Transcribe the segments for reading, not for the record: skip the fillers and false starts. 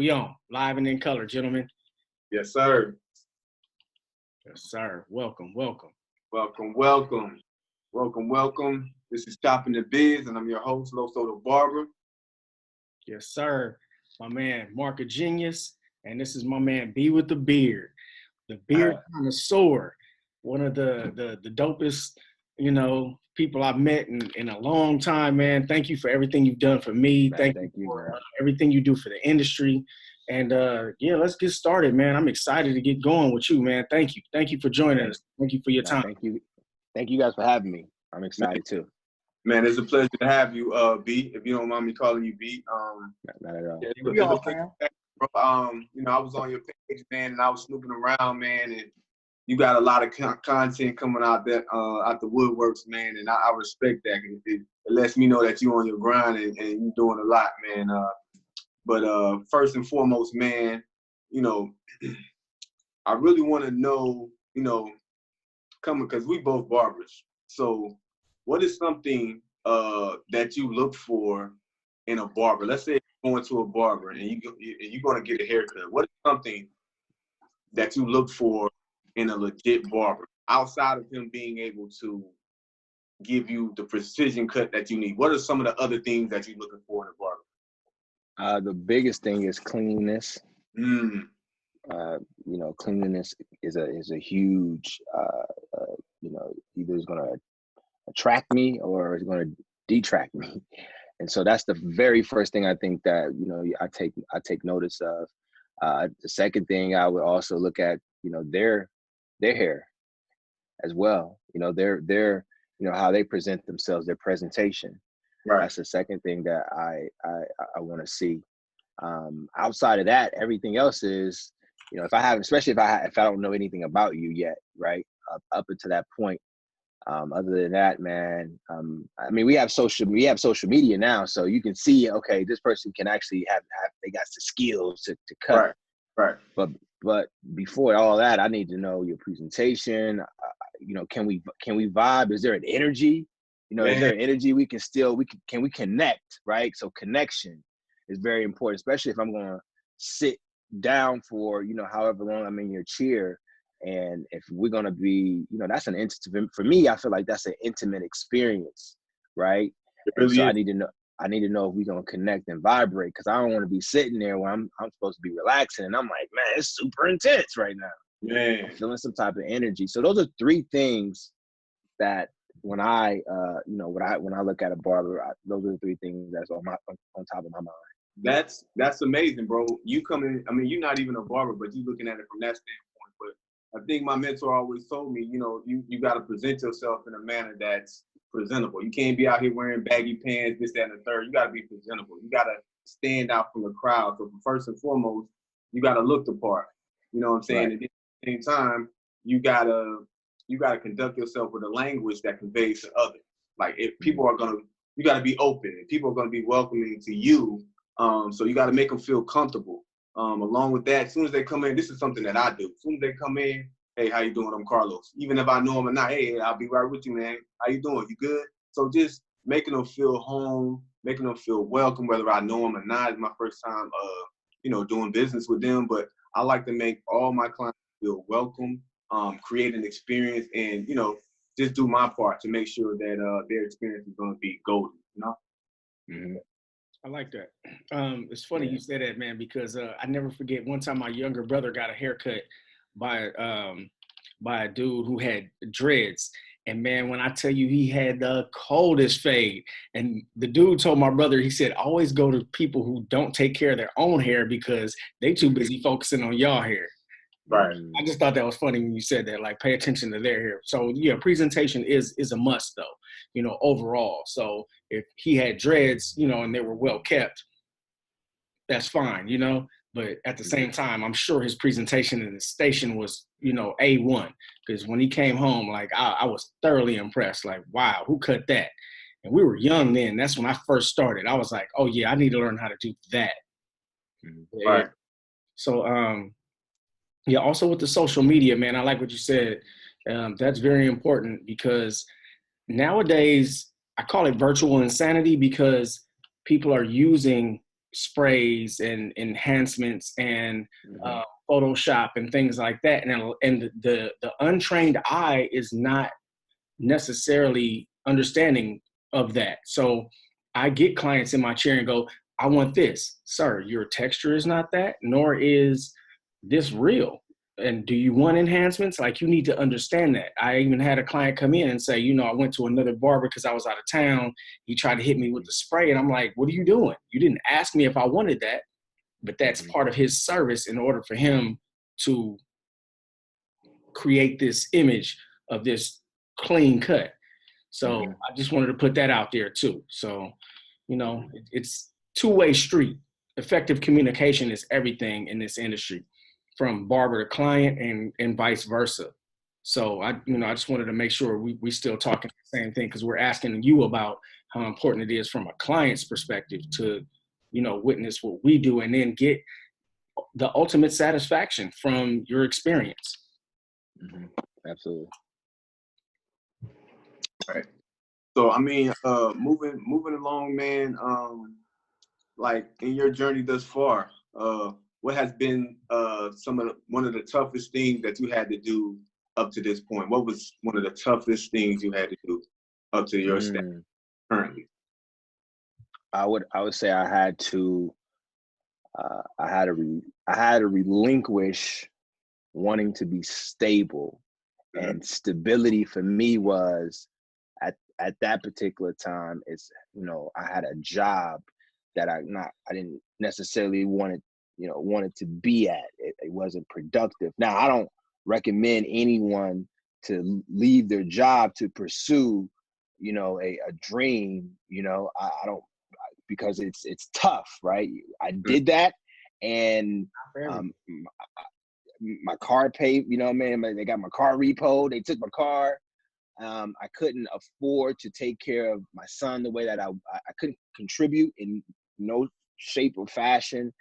We on live and in color, gentlemen. Yes, sir. Yes, sir. Welcome, welcome. Welcome, welcome. Welcome, welcome. This is Choppinthebiz, and I'm your host, Loso the Barber. Yes, sir. My man, Mark a Genius, and this is my man, B with the Beard. The beard connoisseur. One of the dopest, people I've met in a long time, man. Thank you for everything you've done for me. Man, Thank you for man. everything you do for the industry. And let's get started, man. I'm excited to get going with you, man. Thank you. Thank you for joining us. Thank you for your time. Thank you. Thank you guys for having me. I'm excited too. Man, it's a pleasure to have you, B. If you don't mind me calling you B. Not at all. I was on your page, man, and I was snooping around, man, and you got a lot of content coming out there, out the woodworks, man, and I respect that. It lets me know that you're on your grind and you're doing a lot, man. But first and foremost, man, I really want to know, because we both barbers. So what is something that you look for in a barber? Let's say you're going to a barber and you're going to get a haircut. What is something that you look for in a legit barber outside of him being able to give you the precision cut that you need? What are some of the other things that you're looking for in a barber? The biggest thing is cleanliness. Cleanliness is a huge, either it's going to attract me or it's going to detract me. And so that's the very first thing I think that, I take notice of. The second thing I would also look at, their hair as well. Their how they present themselves, their presentation. Right. That's the second thing that I want to see. Outside of that, everything else is, especially if I don't know anything about you yet, right? Up until that point. Other than that, man, we have social media now, so you can see, okay, this person can actually they got the skills to cut. Right. But before all that, I need to know your presentation. Can we vibe? Is there an energy? Is there an energy we can connect, right? So connection is very important, especially if I'm going to sit down for, however long I'm in your chair. And if we're going to be, that's an intimate, for me, I feel like that's an intimate experience, right? Really so I need to know if we're going to connect and vibrate, because I don't want to be sitting there where I'm supposed to be relaxing and I'm like, man, it's super intense right now. Man. I'm feeling some type of energy. So those are three things that when I look at a barber, those are the three things that's on top of my mind. That's amazing, bro. You come in, you're not even a barber, but you're looking at it from that standpoint. But I think my mentor always told me, you got to present yourself in a manner that's presentable. You can't be out here wearing baggy pants, this, that, and the third. You got to be presentable. You got to stand out from the crowd. So first and foremost, you got to look the part. You know what I'm saying? Right. At the same time, you gotta conduct yourself with a language that conveys to others. Like if people are you gotta be open, and people are gonna be welcoming to you. So you gotta make them feel comfortable. Along with that, as soon as they come in, this is something that I do. As soon as they come in, hey, how you doing? I'm Carlos. Even if I know them or not, hey, I'll be right with you, man. How you doing? You good? So just making them feel home, making them feel welcome, whether I know them or not. It's my first time, doing business with them. But I like to make all my clients feel welcome, create an experience, and just do my part to make sure that their experience is going to be golden. Mm-hmm. I like that. It's funny you say that, man, because I never forget one time my younger brother got a haircut by a dude who had dreads. And man, when I tell you, he had the coldest fade. And the dude told my brother, he said, always go to people who don't take care of their own hair because they too busy focusing on y'all hair. Right. I just thought that was funny when you said that, like, pay attention to their hair. So yeah, presentation is a must though, overall. So if he had dreads, and they were well kept, that's fine, but at the same time, I'm sure his presentation in the station was, A1, because when he came home, like I was thoroughly impressed. Like, wow, who cut that? And we were young then. That's when I first started. I was like, oh yeah, I need to learn how to do that. Right. So, yeah, also with the social media, man, I like what you said. That's very important because nowadays I call it virtual insanity because people are using sprays and enhancements and Mm-hmm. Photoshop and things like that. And the untrained eye is not necessarily understanding of that. So I get clients in my chair and go, I want this. Sir, your texture is not that, nor is this real. And do you want enhancements? Like, you need to understand that. I even had a client come in and say, you know, I went to another barber because I was out of town. He tried to hit me with the spray. And I'm like, what are you doing? You didn't ask me if I wanted that, but that's part of his service in order for him to create this image of this clean cut. So I just wanted to put that out there too. So, you know, it's two-way street. Effective communication is everything in this industry, from barber to client and vice versa. So I just wanted to make sure we still talking the same thing, because we're asking you about how important it is from a client's perspective to, you know, witness what we do and then get the ultimate satisfaction from your experience. Mm-hmm. Absolutely. Right. So I mean, moving along, man. Like in your journey thus far, what has been one of the toughest things that you had to do up to this point? What was one of the toughest things you had to do up to your step currently? I would say I had to relinquish wanting to be stable. Mm-hmm. And stability for me was at that particular time, it's, you know, I had a job that I didn't necessarily wanted to be at. It wasn't productive. Now, I don't recommend anyone to leave their job to pursue, you know, a dream. You know, I don't, because it's tough, right? I did that, and my car paid, you know what I mean? They got my car repoed. They took my car. I couldn't afford to take care of my son the way that I couldn't contribute in no shape or fashion.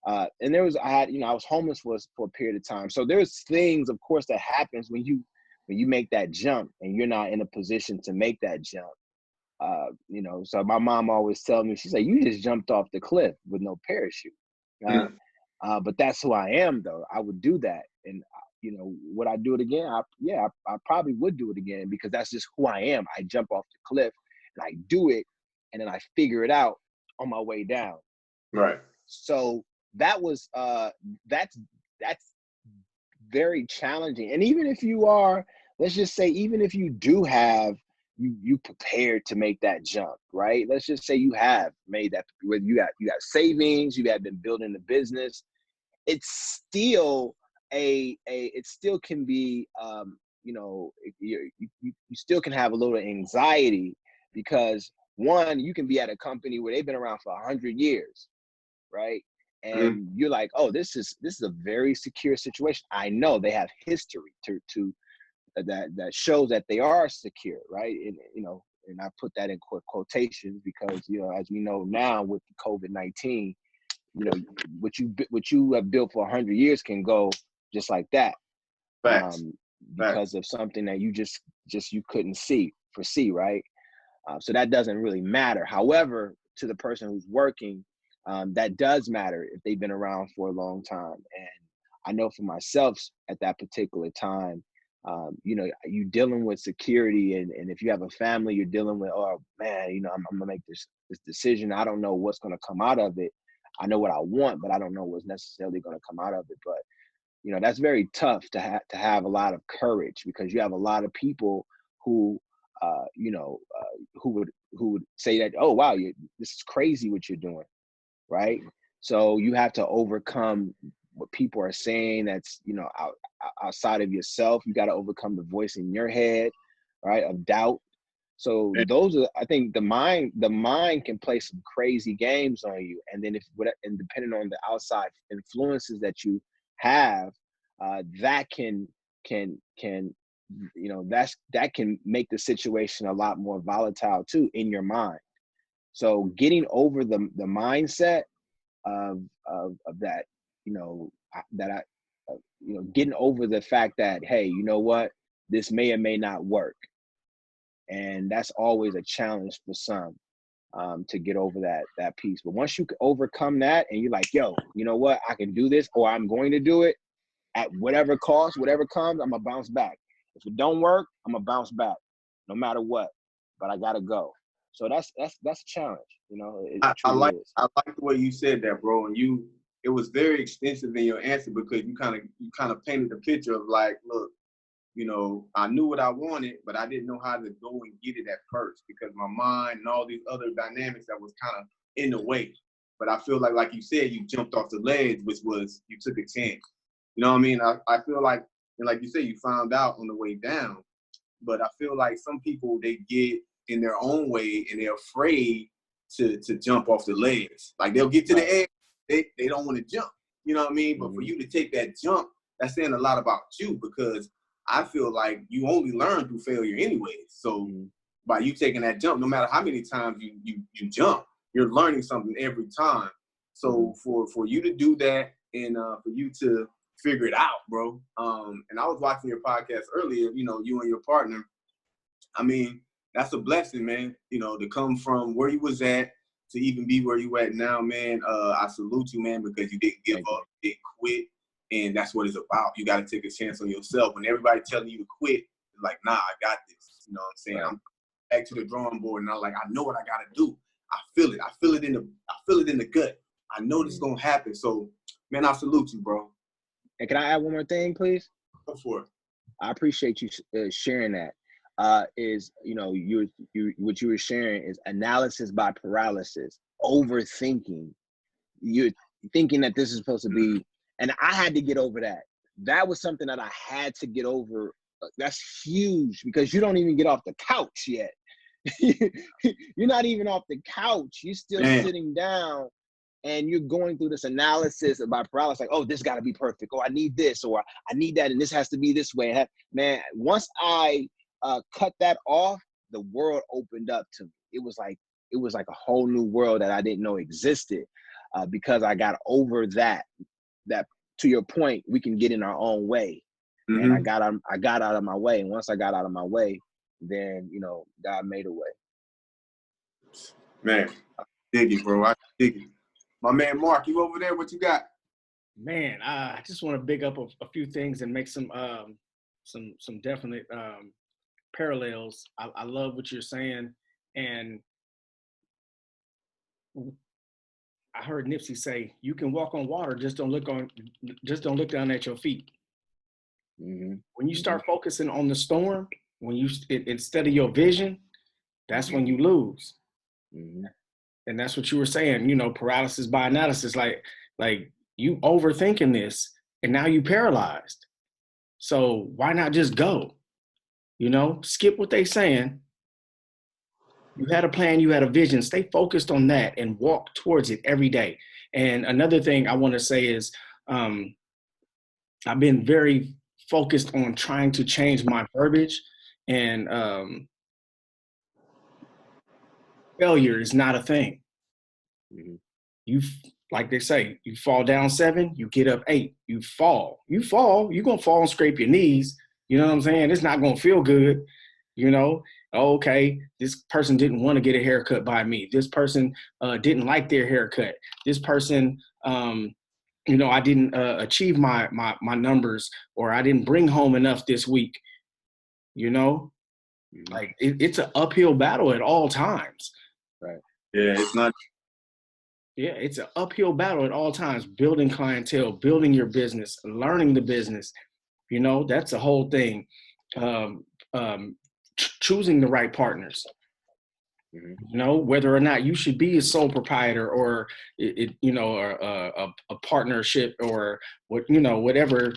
And I was homeless for a period of time. So there's things, of course, that happens when you make that jump and you're not in a position to make that jump. You know, so my mom always tells me, she said, you just jumped off the cliff with no parachute. But that's who I am, though. I would do that. And, you know, would I do it again? I probably would do it again, because that's just who I am. I jump off the cliff and I do it, and then I figure it out on my way down. Right. So that was that's very challenging. And even if you are, let's just say, even if you do have you prepared to make that jump, right? Let's just say you have made that, whether you got savings, you have been building the business, it's still it still can be, you know, you still can have a little anxiety, because one, you can be at a company where they've been around for 100 years, right? And you're like, oh, this is a very secure situation. I know they have history to that shows that they are secure, right? And, you know, and I put that in quotations, because, you know, as we know now with COVID-19, you know, what you have built for 100 years can go just like that. Facts. Because of something that you just you couldn't foresee, right? So that doesn't really matter. However, to the person who's working, that does matter if they've been around for a long time. And I know for myself at that particular time, you know, you dealing with security, and if you have a family, you're dealing with, oh man, you know, I'm gonna make this decision. I don't know what's gonna come out of it. I know what I want, but I don't know what's necessarily gonna come out of it. But, you know, that's very tough to have a lot of courage, because you have a lot of people who, you know, who would say that, oh wow, this is crazy what you're doing, right? So you have to overcome what people are saying that's, you know, outside of yourself. You got to overcome the voice in your head, right, of doubt. So those are, I think, the mind can play some crazy games on you, and then and depending on the outside influences that you have, that can you know, that can make the situation a lot more volatile too in your mind. So getting over the mindset of that, you know, you know, getting over the fact that, hey, you know what, this may or may not work. And that's always a challenge for some. to get over that piece. But once you overcome that and you're like, yo, you know what, I can do this, or I'm going to do it at whatever cost, whatever comes, I'm gonna bounce back. If it don't work, I'm gonna bounce back no matter what, but I gotta go. So that's a challenge, you know. I like the way you said that, bro. And it was very extensive in your answer, because you kind of painted the picture of like, look, you know, I knew what I wanted, but I didn't know how to go and get it at first, because my mind and all these other dynamics that was kind of in the way. But I feel like you said, you jumped off the ledge, which was, you took a chance. You know what I mean? I feel like, and like you said, you found out on the way down. But I feel like some people, they get in their own way and they're afraid to jump off the ledge. Like, they'll get to the edge, they don't want to jump. You know what I mean? But for you to take that jump, that's saying a lot about you, because I feel like you only learn through failure anyway. So by you taking that jump, no matter how many times you jump, you're learning something every time. So for you to do that, and for you to figure it out, bro. And I was watching your podcast earlier, you know, you and your partner. I mean, that's a blessing, man, you know, to come from where you was at to even be where you at now, man. I salute you, man, because you didn't give up, you didn't quit. And that's what it's about. You got to take a chance on yourself. When everybody telling you to quit, it's like, nah, I got this. You know what I'm saying? Right. I'm back to the drawing board, and I'm like, I know what I got to do. I feel it. I feel it in the gut. I know this is going to happen. So, man, I salute you, bro. And can I add one more thing, please? Go for it. I appreciate you sharing that. Is, you know, what you were sharing is analysis by paralysis, overthinking. You're thinking that this is supposed to be, and I had to get over that. That was something that I had to get over. That's huge, because you don't even get off the couch yet. You're not even off the couch. You're still sitting down, and you're going through this analysis about paralysis, like, oh, this got to be perfect. Oh, I need this, or I need that, and this has to be this way. Man, once I cut that off, the world opened up to me. It was like a whole new world that I didn't know existed, because I got over that. That, to your point, we can get in our own way, and I got out of my way. And once I got out of my way, then, you know, God made a way. Man, I dig it, bro. I dig it. My man Mark, you over there? What you got? Man, I just want to big up a few things and make some definite parallels. I love what you're saying, and I heard Nipsey say, "You can walk on water, just don't look down at your feet." When you start focusing on the storm, instead of your vision, that's when you lose. And that's what you were saying, you know, paralysis by analysis. Like you overthinking this, and now you paralyzed. So why not just go? You know, skip what they saying. You had a plan, you had a vision. Stay focused on that and walk towards it every day. And another thing I want to say is, I've been very focused on trying to change my verbiage, and failure is not a thing. Like they say, you fall down 7, you get up 8. You fall, you're going to fall and scrape your knees. You know what I'm saying? It's not going to feel good. You know, okay, this person didn't want to get a haircut by me. This person didn't like their haircut. This person, you know, I didn't achieve my numbers, or I didn't bring home enough this week. You know, like it's an uphill battle at all times. Right. Yeah, it's not. Yeah, it's an uphill battle at all times. Building clientele, building your business, learning the business. You know, that's the whole thing. Choosing the right partners. You know, whether or not you should be a sole proprietor, or you know, a partnership, or what, you know, whatever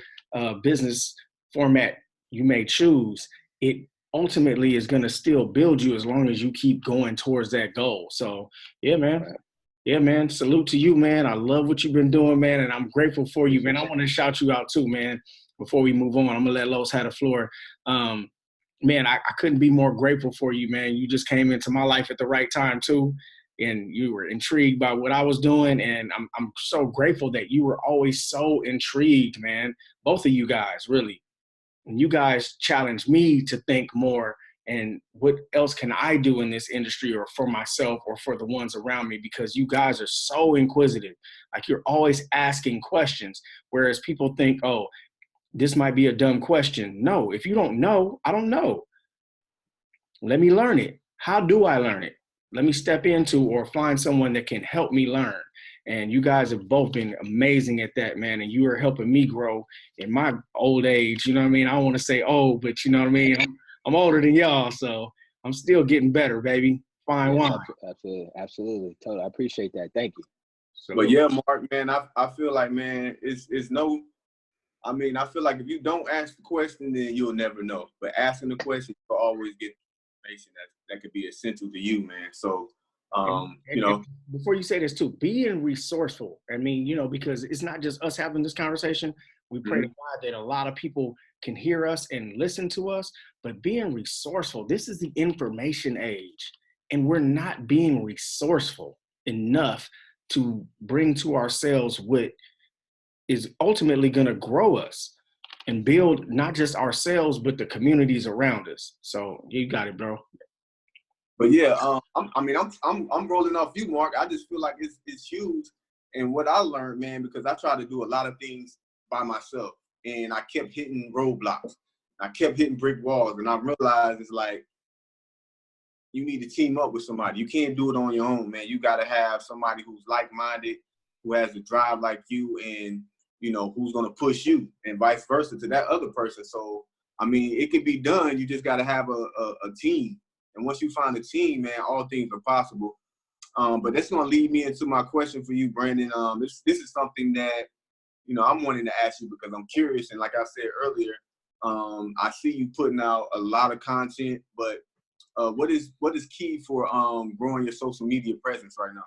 business format you may choose, it ultimately is going to still build you as long as you keep going towards that goal. So yeah, man. Right. Yeah, man. Salute to you, man. I love what you've been doing, man, and I'm grateful for you, man. I want to shout you out too, man. Before we move on, I'm gonna let Los have the floor. Man, I couldn't be more grateful for you, man. You just came into my life at the right time too, and you were intrigued by what I was doing, and I'm so grateful that you were always so intrigued, man. Both of you guys, really. And you guys challenged me to think more and what else can I do in this industry or for myself or for the ones around me? Because you guys are so inquisitive. Like, you're always asking questions, whereas people think, oh, this might be a dumb question. No, if you don't know, I don't know. Let me learn it. How do I learn it? Let me step into or find someone that can help me learn. And you guys have both been amazing at that, man. And you are helping me grow in my old age. You know what I mean? I don't want to say old, but you know what I mean? I'm older than y'all, so I'm still getting better, baby. Fine wine. Absolutely. Totally. I appreciate that. Thank you. So, But yeah, Mark, man, I feel like, man, it's no, I mean, I feel like if you don't ask the question, then you'll never know. But asking the question, you'll always get information that could be essential to you, man. So, you know. Before you say this too, being resourceful. I mean, you know, because it's not just us having this conversation. We pray to God that a lot of people can hear us and listen to us, but being resourceful, this is the information age, and we're not being resourceful enough to bring to ourselves what is ultimately going to grow us and build not just ourselves, but the communities around us. So you got it, bro. But yeah, I'm rolling off you, Mark. I just feel like it's huge. And what I learned, man, because I try to do a lot of things by myself, and I kept hitting roadblocks. I kept hitting brick walls, and I realized it's like, you need to team up with somebody. You can't do it on your own, man. You got to have somebody who's like-minded, who has the drive like you, and, you know, who's going to push you, and vice versa to that other person. So, I mean, it can be done. You just got to have a team. And once you find a team, man, all things are possible. But that's going to lead me into my question for you, Brandon. This is something that, you know, I'm wanting to ask you because I'm curious. And like I said earlier, I see you putting out a lot of content, but what is key for growing your social media presence right now?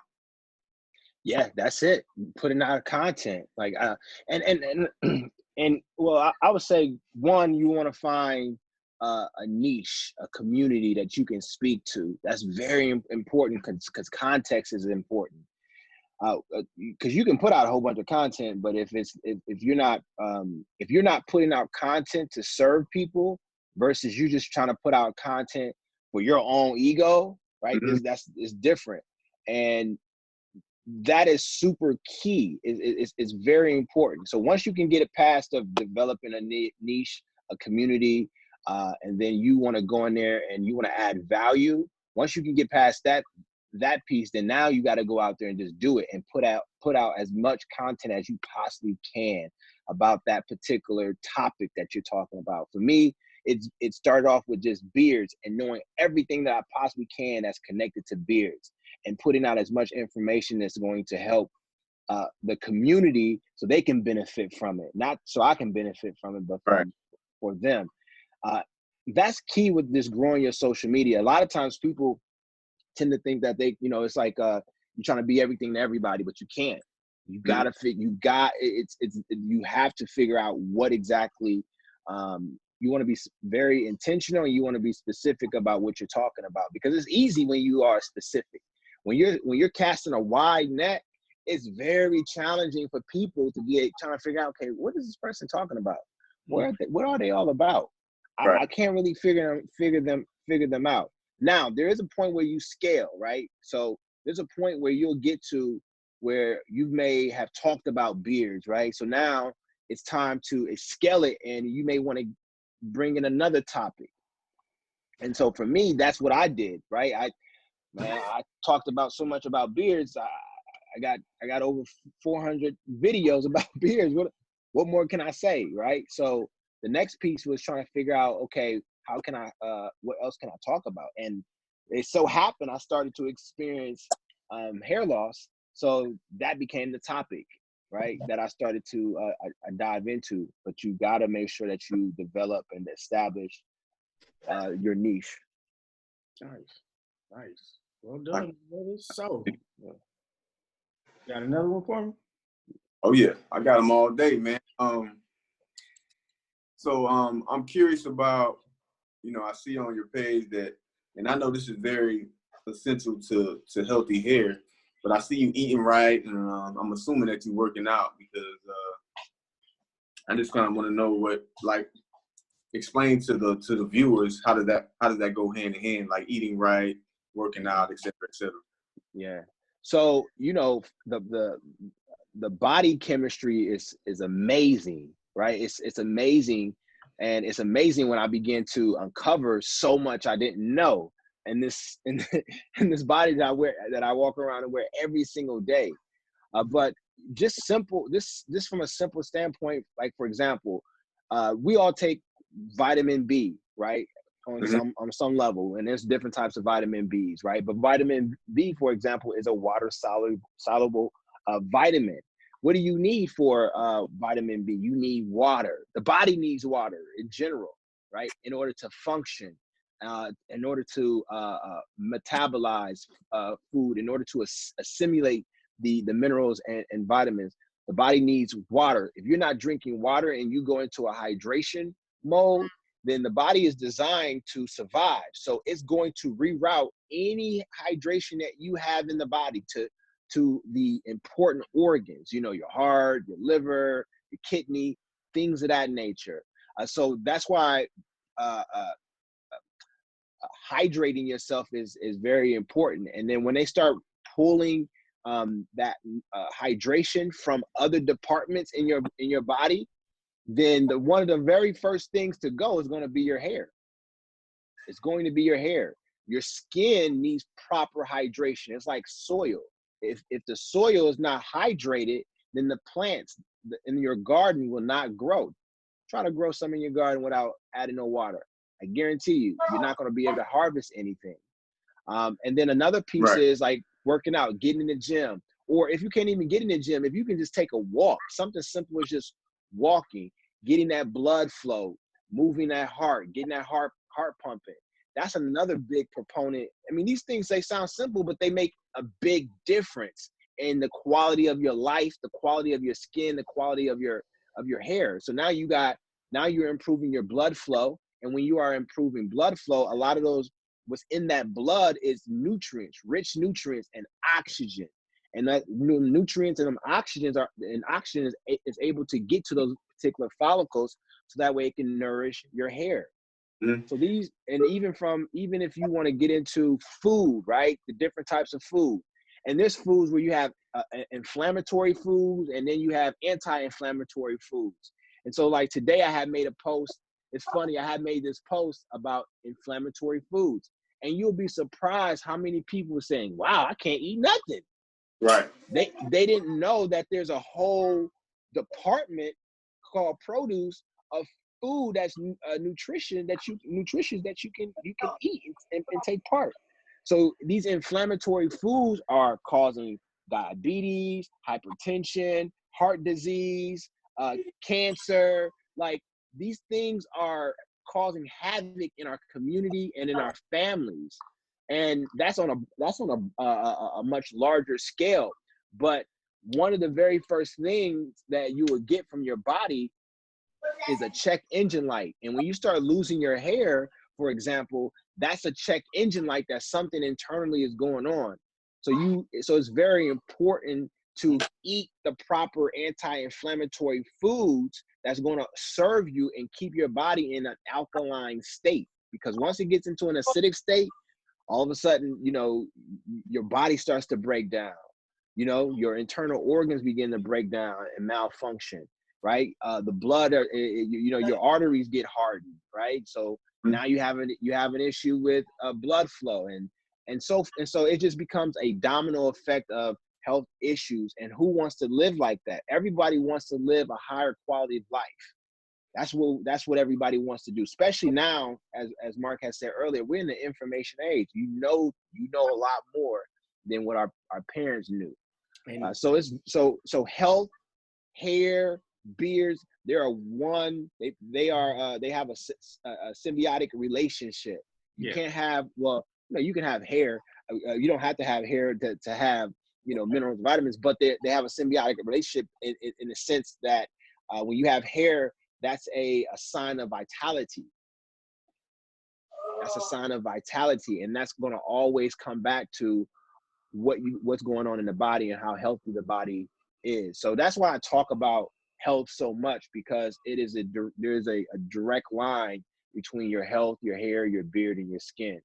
Yeah, that's it. Putting out content, like, and well, I would say, one, you want to find a niche, a community that you can speak to. That's very important because context is important. Because you can put out a whole bunch of content, but if you're not putting out content to serve people versus you just trying to put out content for your own ego, right? Mm-hmm. It's different, and that is super key. It's very important. So once you can get it past of developing a niche, a community, and then you want to go in there and you want to add value. Once you can get past that piece, then now you got to go out there and just do it and put out as much content as you possibly can about that particular topic that you're talking about. For me, it started off with just beards and knowing everything that I possibly can that's connected to beards, and putting out as much information that's going to help the community so they can benefit from it. Not so I can benefit from it, but for them. That's key with this growing your social media. A lot of times people tend to think that they, you know, it's like you're trying to be everything to everybody, but you can't. You gotta you have to figure out what exactly you want to be very intentional, and you want to be specific about what you're talking about, because it's easy when you are specific. When you're casting a wide net, it's very challenging for people to be trying to figure out, okay, what is this person talking about? What are they all about? I can't really figure them out. Now, there is a point where you scale, right? So there's a point where you'll get to where you may have talked about beards, right? So now it's time to scale it, and you may want to bring in another topic. And so for me, that's what I did, right? I talked about so much about beards. I got over 400 videos about beards. What more can I say, right? So the next piece was trying to figure out, okay, how can I, what else can I talk about? And it so happened I started to experience hair loss. So that became the topic, right? That I started to I dive into. But you got to make sure that you develop and establish your niche. Nice. Well done, brother. So, got another one for me? Oh yeah, I got them all day, man. So I'm curious about, you know, I see on your page that, and I know this is very essential to healthy hair, but I see you eating right, and I'm assuming that you're working out, because I just kind of want to know what, like, explain to the viewers how does that go hand in hand, like eating right, working out, et cetera, et cetera. Yeah. So, you know, the body chemistry is amazing, right? It's amazing. And it's amazing when I begin to uncover so much I didn't know. And in this body that I walk around and wear every single day. But just simple, this from a simple standpoint, like for example, we all take vitamin B, right? On some level, and there's different types of vitamin Bs, right? But vitamin B, for example, is a water soluble vitamin. What do you need for vitamin B? You need water. The body needs water in general, right? In order to function, in order to metabolize food, in order to assimilate the minerals and vitamins. The body needs water. If you're not drinking water and you go into a hydration mode, then the body is designed to survive. So it's going to reroute any hydration that you have in the body to the important organs, you know, your heart, your liver, your kidney, things of that nature. So that's why hydrating yourself is very important. And then when they start pulling that hydration from other departments in your body, then one of the very first things to go is going to be your hair. It's going to be your hair. Your skin needs proper hydration. It's like soil. If the soil is not hydrated, then the plants in your garden will not grow. Try to grow some in your garden without adding no water. I guarantee you're not going to be able to harvest anything. And then another piece is like working out, getting in the gym. Or if you can't even get in the gym, if you can just take a walk, something simple as just walking, getting that blood flow, moving that heart, getting that heart pumping. That's another big proponent. I mean, these things, they sound simple, but they make a big difference in the quality of your life, the quality of your skin, the quality of your hair. So now you're improving your blood flow. And when you are improving blood flow, a lot of those, what's in that blood is nutrients, rich nutrients and oxygen. And that nutrients and oxygen is able to get to those particular follicles, so that way it can nourish your hair. So these, and even if you want to get into food, right? The different types of food. And there's foods where you have inflammatory foods, and then you have anti-inflammatory foods. And so like today I had made a post. It's funny, I had made this post about inflammatory foods. And you'll be surprised how many people are saying, wow, I can't eat nothing. Right. They didn't know that there's a whole department called produce of food that's nutrition that you can eat and take part. So these inflammatory foods are causing diabetes, hypertension, heart disease, cancer. Like, these things are causing havoc in our community and in our families. And that's on a much larger scale. But one of the very first things that you will get from your body is a check engine light. And when you start losing your hair, for example, that's a check engine light that something internally is going on. So it's very important to eat the proper anti-inflammatory foods that's going to serve you and keep your body in an alkaline state. Because once it gets into an acidic state, all of a sudden, you know, your body starts to break down. You know, your internal organs begin to break down and malfunction, right? The blood, you know, your arteries get hardened, right? So now you have an issue with blood flow, and so it just becomes a domino effect of health issues. And who wants to live like that? Everybody wants to live a higher quality of life. That's what everybody wants to do, especially now, as Mark has said earlier, we're in the information age. You know a lot more than what our parents knew. So health, hair, beards, they have a symbiotic relationship. You can't have, well, no, you can have hair. You don't have to have hair to have, you know, minerals and vitamins, but they have a symbiotic relationship in the sense that when you have hair, that's a sign of vitality. That's a sign of vitality, and that's going to always come back to what's going on in the body and how healthy the body is. So that's why I talk about health so much, because there's a direct line between your health, your hair, your beard, and your skin.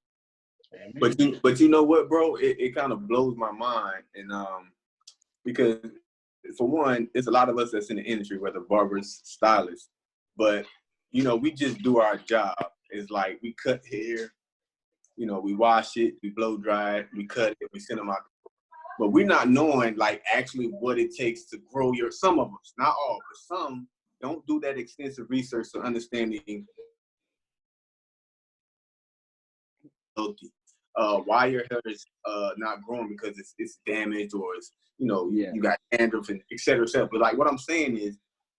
But you know what, bro? It kind of blows my mind, and because for one, there's a lot of us that's in the industry, whether barbers, stylists, but you know, we just do our job. It's like we cut hair, you know, we wash it, we blow dry it, we cut it, we send them out. But we're not knowing like actually what it takes to grow some of us, not all, but some don't do that extensive research to understanding healthy. Why your hair is not growing because it's damaged, or it's, you know, you got dandruff and et cetera, et cetera. But like what I'm saying is,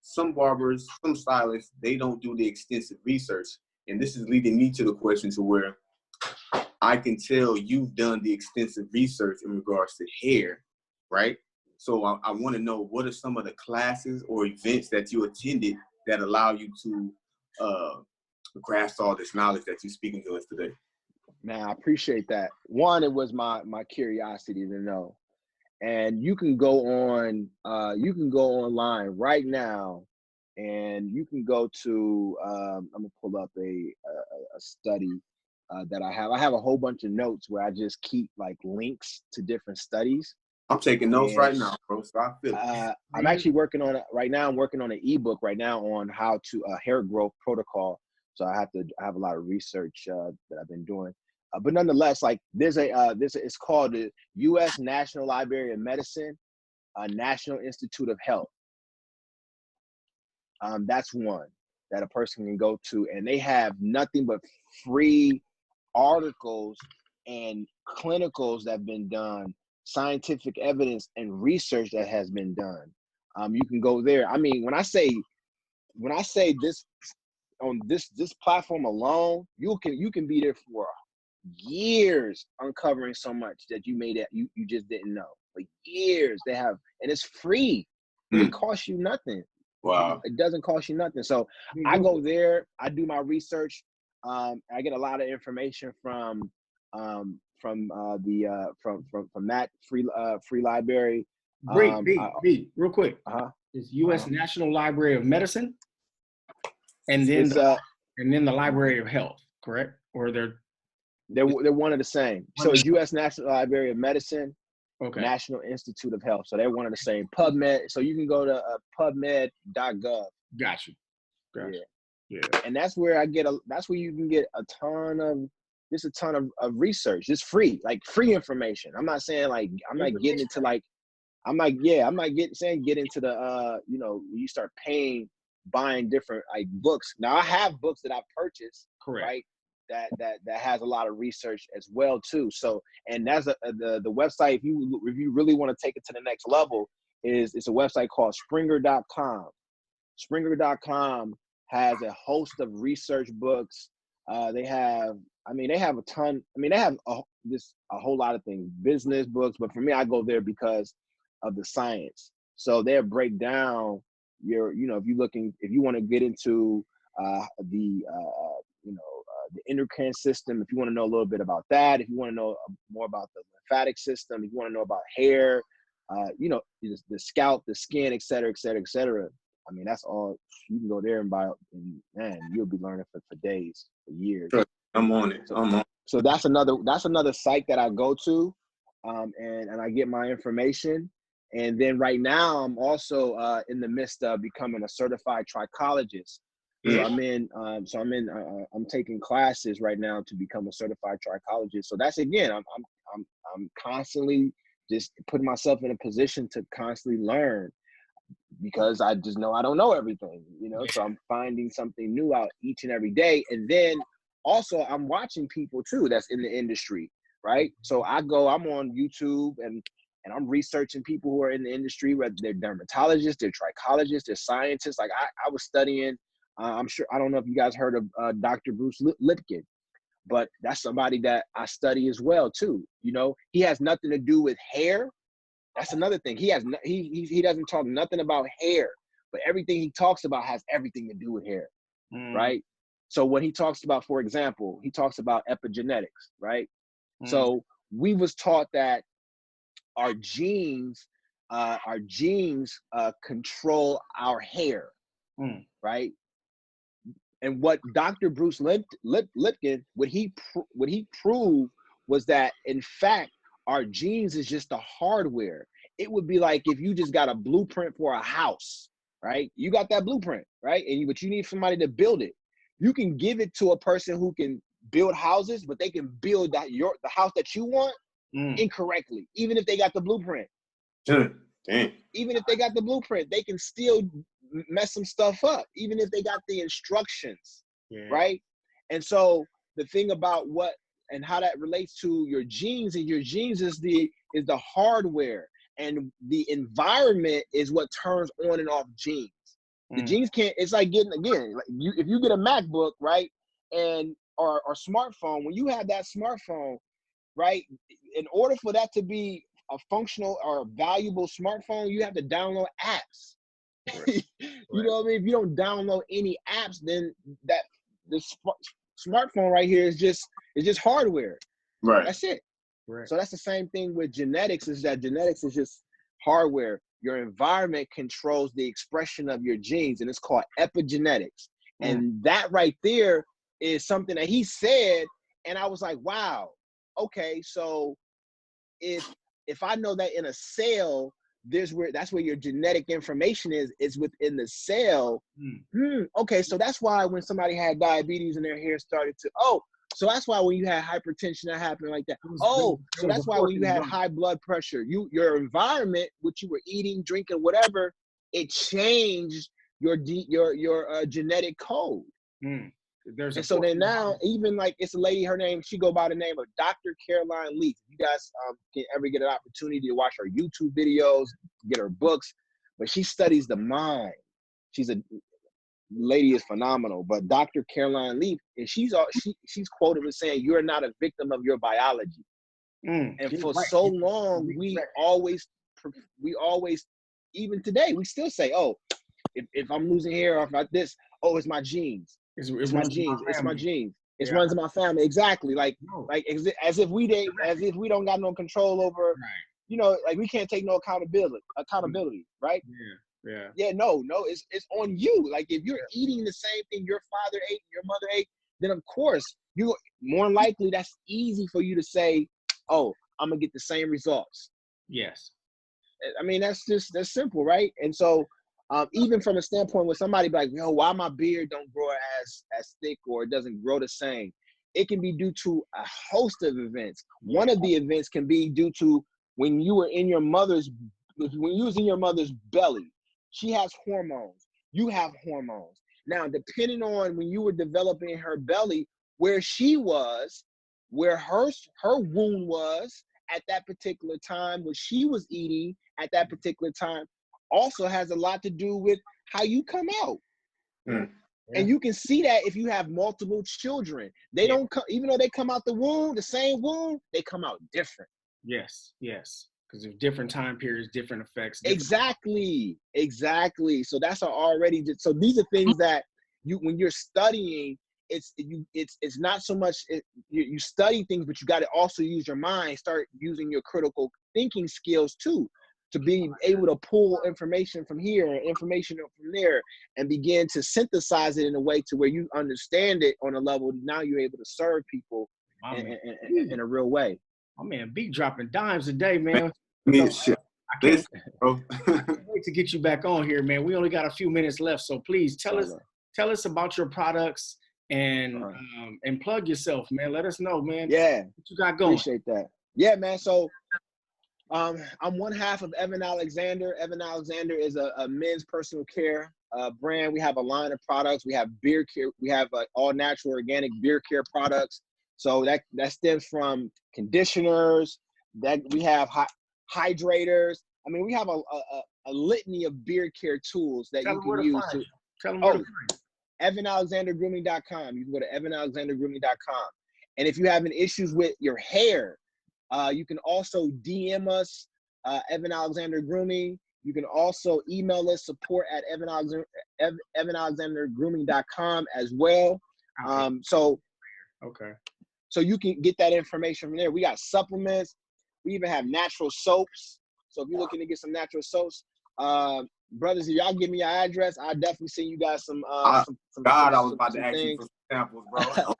some barbers, some stylists, they don't do the extensive research. And this is leading me to the question to where I can tell you've done the extensive research in regards to hair, right? So I want to know, what are some of the classes or events that you attended that allow you to grasp all this knowledge that you're speaking to us today? Man, I appreciate that. One, it was my curiosity to know. And you can go online right now, and you can go to I'm gonna pull up a study that I have. I have a whole bunch of notes where I just keep like links to different studies. I'm taking notes right now, bro. So I feel I'm actually working on it right now. I'm working on an ebook right now on how to hair growth protocol. So I have a lot of research that I've been doing. But nonetheless, like it's called the U.S. National Library of Medicine, National Institute of Health. That's one that a person can go to, and they have nothing but free articles and clinicals that have been done, scientific evidence and research that has been done. You can go there. I mean, when I say this on this platform alone, you can be there for years uncovering so much that you just didn't know. Like years they have, and it's free. It costs you nothing. Wow. It doesn't cost you nothing. So I go there, I do my research. I get a lot of information from that free library. B, real quick. It's U.S. National Library of Medicine, and then the Library of Health, correct? Or they're one of the same. So it's U.S. National Library of Medicine, okay, National Institute of Health. So they're one of the same. PubMed. So you can go to PubMed.gov. Got you. Yeah. And that's where that's where you can get a ton of research. It's free, like free information. I'm not saying like I'm not getting into like get into the you know, you start buying different like books. Now I have books that I've purchased, correct, right? That has a lot of research as well too. So, and that's the website. If you really want to take it to the next level, it's a website called Springer.com. Springer.com has a host of research books. They have a ton. I mean, they have a whole lot of things, business books. But for me, I go there because of the science. So they'll break down if you want to get into the endocrine system, if you want to know a little bit about that, if you want to know more about the lymphatic system, if you want to know about hair, the scalp, the skin, et cetera, et cetera, et cetera. I mean, that's all. You can go there and buy, and man, you'll be learning for days, for years. I'm on it. So that's another site that I go to, and I get my information. And then right now, I'm also in the midst of becoming a certified trichologist. So I'm taking classes right now to become a certified trichologist. So that's, again, I'm constantly just putting myself in a position to constantly learn, because I just know I don't know everything, so I'm finding something new out each and every day. And then also I'm watching people too that's in the industry, right? So I'm on YouTube and I'm researching people who are in the industry, whether they're dermatologists, they're trichologists, they're scientists. Like I was studying, I'm sure, I don't know if you guys heard of Dr. Bruce Lipkin, but that's somebody that I study as well too. He has nothing to do with hair. That's another thing. He doesn't talk nothing about hair, but everything he talks about has everything to do with hair, right? So when he talks about, for example, he talks about epigenetics, right? So we was taught that our genes our genes control our hair, right? And what Dr. Bruce Lipton, what he proved was that, in fact, our genes is just the hardware. It would be like if you just got a blueprint for a house, right? You got that blueprint, right? But you need somebody to build it. You can give it to a person who can build houses, but they can build the house that you want incorrectly, even if they got the blueprint. Damn. Even if they got the blueprint, they can still mess some stuff up, even if they got the instructions, right? And so the thing about what and how that relates to your genes, and your genes is the hardware, and the environment is what turns on and off genes. The genes can't. It's like getting, again, like if you get a MacBook, right, and or smartphone, when you have that smartphone, right, in order for that to be a functional or valuable smartphone, you have to download apps. Right. You know what I mean? If you don't download any apps, then the smartphone right here is just hardware. Right. That's it. Right. So that's the same thing with genetics, is that genetics is just hardware. Your environment controls the expression of your genes, and it's called epigenetics. And that right there is something that he said, and I was like, wow, okay, so if I know that in a cell, that's where your genetic information is within the cell. Okay, so that's why when somebody had diabetes and their hair started to, so that's why when you had hypertension that happened like that. So that's why when you had high blood pressure, your environment, what you were eating, drinking, whatever, it changed your genetic code. And so then now, even like, it's a lady, her name, she go by the name of Dr. Caroline Leaf. You guys can ever get an opportunity to watch her YouTube videos, get her books, but she studies the mind. She's lady is phenomenal. But Dr. Caroline Leaf, and she's quoted as saying, "You're not a victim of your biology." And for so long, we always, even today, we still say, if I'm losing hair, or if I this, it's my genes. It's my genes. It's my genes. It runs in my family. Exactly. Like as if we don't got no control over, like we can't take no accountability, right? Yeah. No, it's on you. Like if you're eating the same thing your father ate, your mother ate, then of course you more likely, that's easy for you to say, I'm gonna get the same results. Yes. I mean, that's simple, right? And so even from a standpoint where somebody be like, why my beard don't grow as thick, or it doesn't grow the same? It can be due to a host of events. One of the events can be due to when you was in your mother's belly. She has hormones. You have hormones. Now, depending on when you were developing in her belly, where she was, where her wound was at that particular time, what she was eating at that particular time, also has a lot to do with how you come out. And you can see that if you have multiple children. They don't come, even though they come out the same wound, they come out different. Yes. Because of different time periods, different effects. Exactly. So that's so these are things that when you're studying, it's not so much you study things, but you got to also use your mind, start using your critical thinking skills too, to be able to pull information from here and information from there, and begin to synthesize it in a way to where you understand it on a level. Now you're able to serve people in a real way. My man, B dropping dimes today, man. I can't wait to get you back on here, man. We only got a few minutes left, so please tell us about your products and plug yourself, man. Let us know, man. Yeah, what you got going. Appreciate that. Yeah, man. So I'm one half of Evan Alexander. Evan Alexander is a men's personal care brand. We have a line of products. We have beard care. We have all natural organic beard care products. So that stems from conditioners. That we have hydrators. I mean, we have a litany of beard care tools that you can use. Tell them where to find you. EvanAlexanderGrooming.com. You can go to EvanAlexanderGrooming.com. And if you're having issues with your hair, you can also DM us, Evan Alexander Grooming. You can also email us, support@EvanAlexanderGrooming.com as well. So you can get that information from there. We got supplements. We even have natural soaps. So if you're looking to get some natural soaps, brothers, if y'all give me your address, I'll definitely send you guys some I was about to ask you for samples, bro.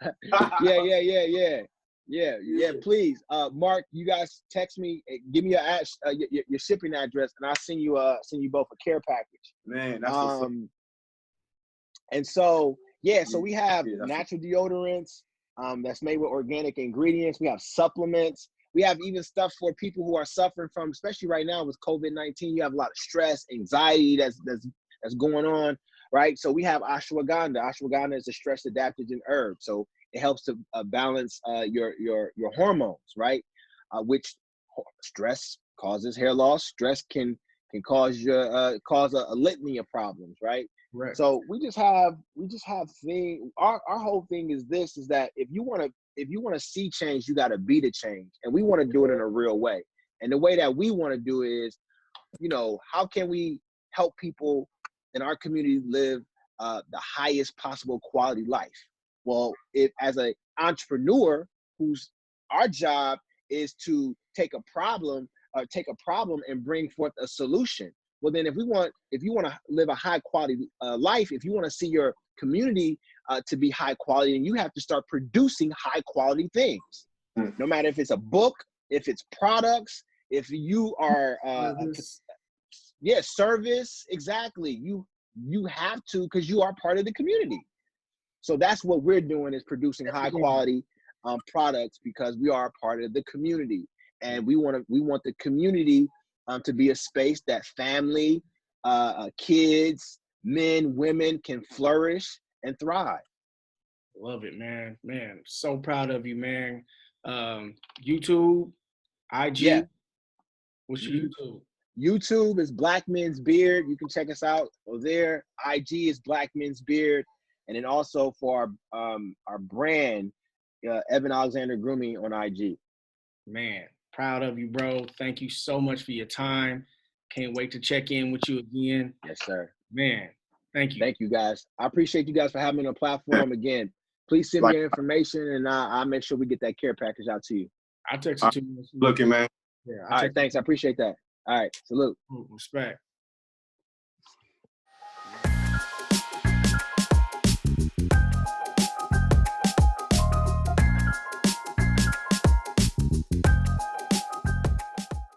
Yeah, please. Mark, you guys text me, give me your shipping address, and I'll send you both a care package. Man, that's what's up. And so so we have natural deodorants that's made with organic ingredients. We have supplements. We have even stuff for people who are suffering from, especially right now with COVID-19, you have a lot of stress, anxiety that's going on, right? So we have ashwagandha. Ashwagandha is a stress adaptogen herb. So it helps to balance your hormones, right? Which stress causes hair loss. Stress can cause a litany of problems, right? Right. So we just have things. Our whole thing is that if you want to see change, you got to be the change, and we want to do it in a real way. And the way that we want to do it is, how can we help people in our community live the highest possible quality life? Well, if as an entrepreneur, our job is to take a problem and bring forth a solution. Well, then if you want to live a high quality life, if you want to see your community to be high quality, then you have to start producing high quality things. No matter if it's a book, if it's products, if you are service, exactly. You have to, because you are part of the community. So that's what we're doing, is producing high quality products, because we are a part of the community, and we want the community to be a space that family, kids, men, women can flourish and thrive. Love it, man. Man, so proud of you, man. YouTube, IG. Yeah. What's your YouTube? YouTube is Black Men's Beard. You can check us out there. IG is Black Men's Beard. And then also for our brand, Evan Alexander Grooming on IG. Man, proud of you, bro. Thank you so much for your time. Can't wait to check in with you again. Yes, sir. Man, thank you. Thank you, guys. I appreciate you guys for having me on the platform again. Please send me your information, and I'll make sure we get that care package out to you. I'll text it to you. Looking, man. Yeah. All right, thanks. I appreciate that. All right, salute. Respect.